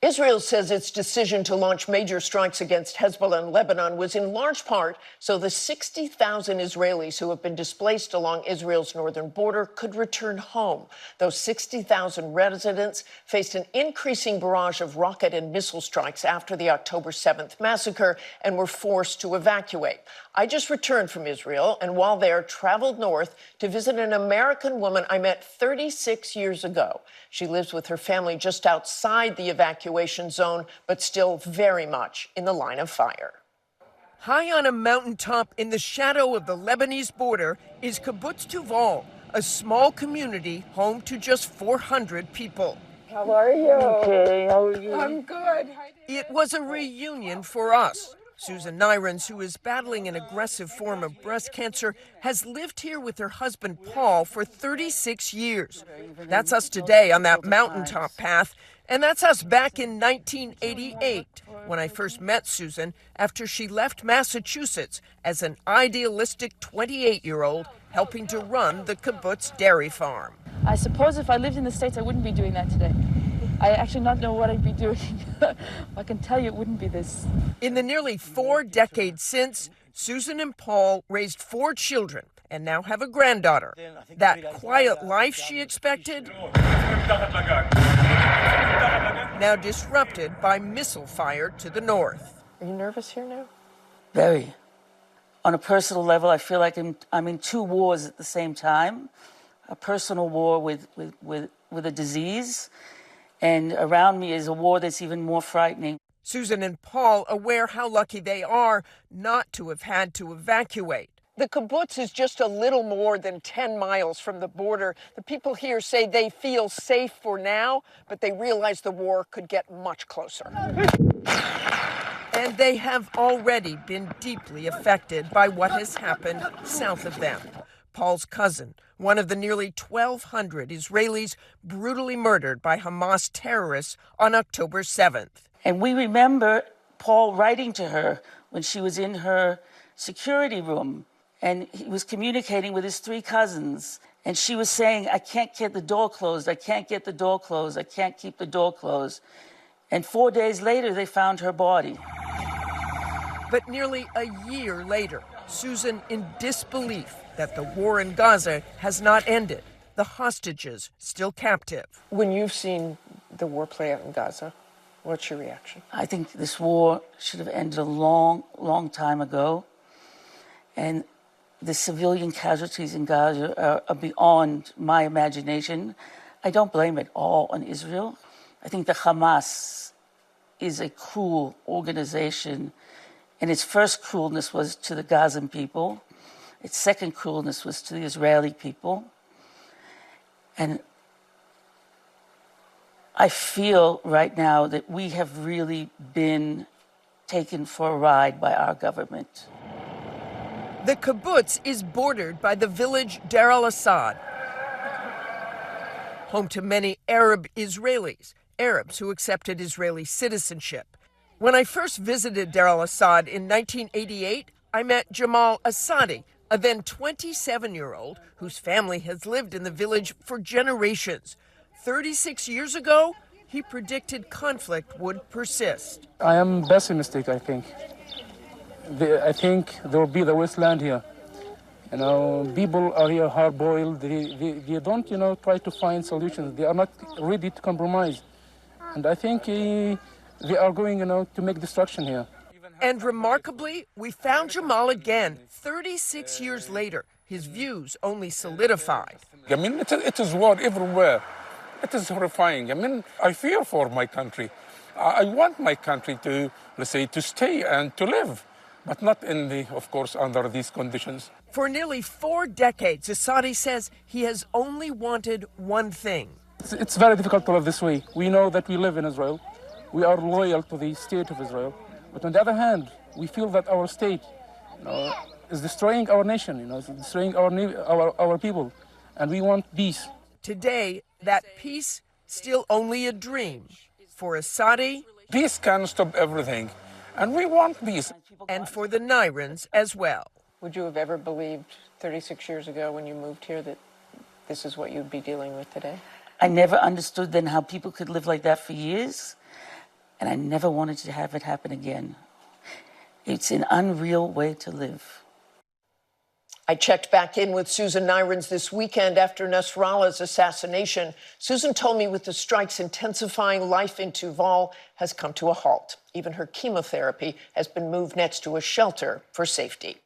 Israel says its decision to launch major strikes against Hezbollah in Lebanon was in large part so the 60,000 Israelis who have been displaced along Israel's northern border could return home. Those 60,000 residents faced an increasing barrage of rocket and missile strikes after the October 7th massacre and were forced to evacuate. I just returned from Israel and while there traveled north to visit an American woman I met 36 years ago. She lives with her family just outside the evacuation zone, but still very much in the line of fire. High on a mountaintop in the shadow of the Lebanese border is Kibbutz Tuval, a small community home to just 400 people. How are you? Okay, how are you? I'm good. It was a reunion for us. Susan Nyrens, who is battling an aggressive form of breast cancer, has lived here with her husband Paul for 36 years. That's us today on that mountaintop path, and that's us back in 1988 when I first met Susan after she left Massachusetts as an idealistic 28-year-old helping to run the kibbutz dairy farm. I suppose if I lived in the States, I wouldn't be doing that today. I actually not know what I'd be doing. I can tell you it wouldn't be this. In the nearly 4 decades since, Susan and Paul raised 4 children and now have a granddaughter. That quiet life she expected, now disrupted by missile fire to the north. Are you nervous here now? Very. On a personal level, I feel like I'm in 2 wars at the same time. A personal war with a disease, and around me is a war that's even more frightening. Susan and Paul aware how lucky they are not to have had to evacuate. The kibbutz is just a little more than 10 miles from the border. The people here say they feel safe for now, but they realize the war could get much closer. And they have already been deeply affected by what has happened south of them. Paul's cousin, one of the nearly 1,200 Israelis brutally murdered by Hamas terrorists on October 7th. And we remember Paul writing to her when she was in her security room, and he was communicating with his 3 cousins. And she was saying, I can't get the door closed. I can't get the door closed. I can't keep the door closed. And 4 days later, they found her body. But nearly a year later, Susan in disbelief that the war in Gaza has not ended, the hostages still captive. When you've seen the war play out in Gaza, what's your reaction? I think this war should have ended a long, long time ago. And the civilian casualties in Gaza are beyond my imagination. I don't blame it all on Israel. I think the Hamas is a cruel organization, and its first cruelness was to the Gazan people. Its second cruelness was to the Israeli people. And I feel right now that we have really been taken for a ride by our government. The kibbutz is bordered by the village Deir al-Assad, home to many Arab Israelis, Arabs who accepted Israeli citizenship. When I first visited Deir al-Assad in 1988, I met Jamal Asadi, a then 27-year-old whose family has lived in the village for generations. 36 years ago, he predicted conflict would persist. I am pessimistic, I think. I think there will be the wasteland here. You know, people are here hard-boiled. They don't, try to find solutions. They are not ready to compromise. And I think they are going, to make destruction here. And remarkably, we found Jamal again, 36 years later. His views only solidified. I mean, it is war everywhere. It is horrifying. I mean, I fear for my country. I want my country to, let's say, to stay and to live, but not of course, under these conditions. For nearly 4 decades, Asadi says he has only wanted one thing. It's very difficult to live this way. We know that we live in Israel. We are loyal to the state of Israel. But on the other hand, we feel that our state is destroying our nation, is destroying our people, and we want peace. Today, that peace still only a dream. For Asadi, peace can stop everything, and we want peace. And for the Nyrens as well. Would you have ever believed 36 years ago when you moved here that this is what you'd be dealing with today? I never understood then how people could live like that for years. and I never wanted to have it happen again. It's an unreal way to live. I checked back in with Susan Nyrens this weekend after Nasrallah's assassination. Susan told me with the strikes intensifying, life in Tuval has come to a halt. Even her chemotherapy has been moved next to a shelter for safety.